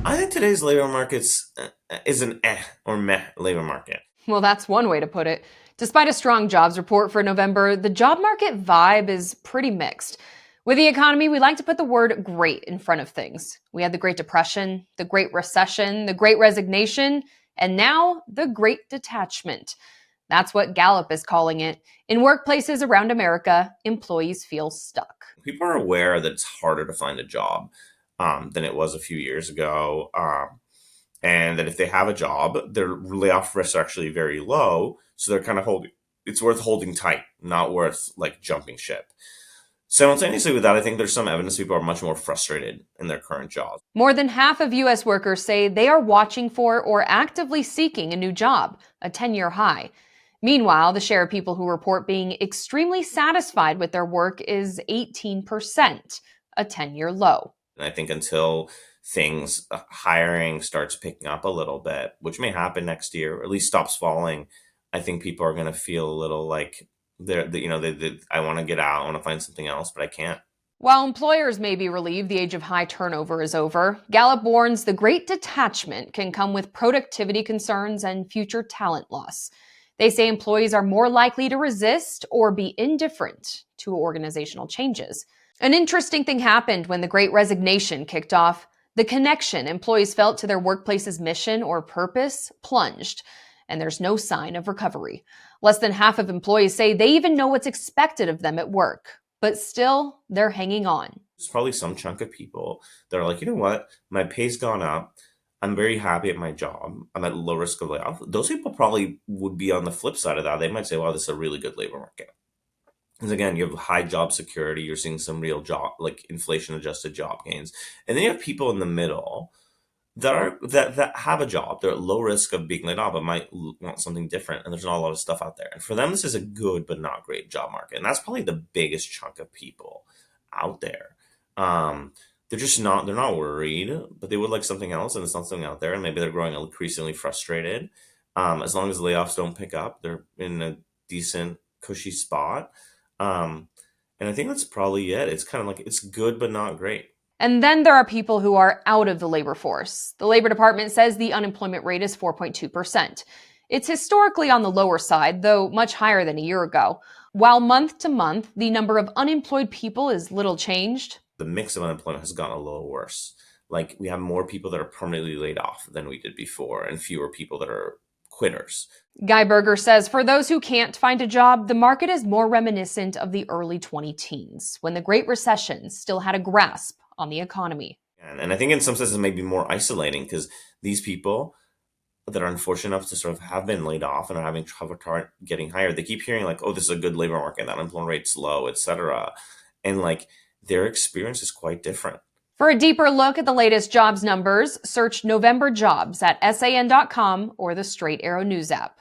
I think today's labor market's is an or meh labor market. Well, that's one way to put it. Despite a strong jobs report for November, the job market vibe is pretty mixed. With the economy, we like to put the word great in front of things. We had the Great Depression, the Great Recession, the Great Resignation, and now the Great Detachment. That's what Gallup is calling it. In workplaces around America, employees feel stuck. People are aware that it's harder to find a job than it was a few years ago. And that if they have a job, their layoff risks are actually very low. So they're kind of it's worth holding tight, not worth like jumping ship. Simultaneously with that, I think there's some evidence people are much more frustrated in their current jobs. More than half of U.S. workers say they are watching for or actively seeking a new job, a 10-year high. Meanwhile, the share of people who report being extremely satisfied with their work is 18%, a 10-year low. And I think until things hiring starts picking up a little bit, which may happen next year, or at least stops falling, I think people are going to feel a little like I want to get out, I want to find something else, but I can't. While employers may be relieved the age of high turnover is over, Gallup warns the Great Detachment can come with productivity concerns and future talent loss. They say employees are more likely to resist or be indifferent to organizational changes. An interesting thing happened when the Great Resignation kicked off. The connection employees felt to their workplace's mission or purpose plunged, and there's no sign of recovery. Less than half of employees say they even know what's expected of them at work, but still, they're hanging on. There's probably some chunk of people that are like, you know what, my pay's gone up. I'm very happy at my job. I'm at low risk of layoff. Those people probably would be on the flip side of that. They might say, wow, this is a really good labor market. Because again, you have high job security. You're seeing some real job, like inflation adjusted job gains. And then you have people in the middle that have a job. They're at low risk of being laid off, but might want something different. And there's not a lot of stuff out there. And for them, this is a good but not great job market. And that's probably the biggest chunk of people out there. They're just not. They're not worried, but they would like something else, and it's not something out there. And maybe they're growing increasingly frustrated. As long as layoffs don't pick up, they're in a decent, cushy spot. And I think that's probably it. It's kind of like it's good but not great. And then there are people who are out of the labor force. The Labor Department says the unemployment rate is 4.2%. It's historically on the lower side, though much higher than a year ago. While month to month, the number of unemployed people is little changed. The mix of unemployment has gotten a little worse. Like we have more people that are permanently laid off than we did before, and fewer people that are quitters. Guy Berger says for those who can't find a job, the market is more reminiscent of the early 2010s, when the Great Recession still had a grasp on the economy. And I think in some senses it may be more isolating because these people that are unfortunate enough to sort of have been laid off and are having trouble getting hired, they keep hearing like, oh, this is a good labor market, that unemployment rate's low, etc. And like their experience is quite different. For a deeper look at the latest jobs numbers, search November Jobs at san.com or the Straight Arrow News app.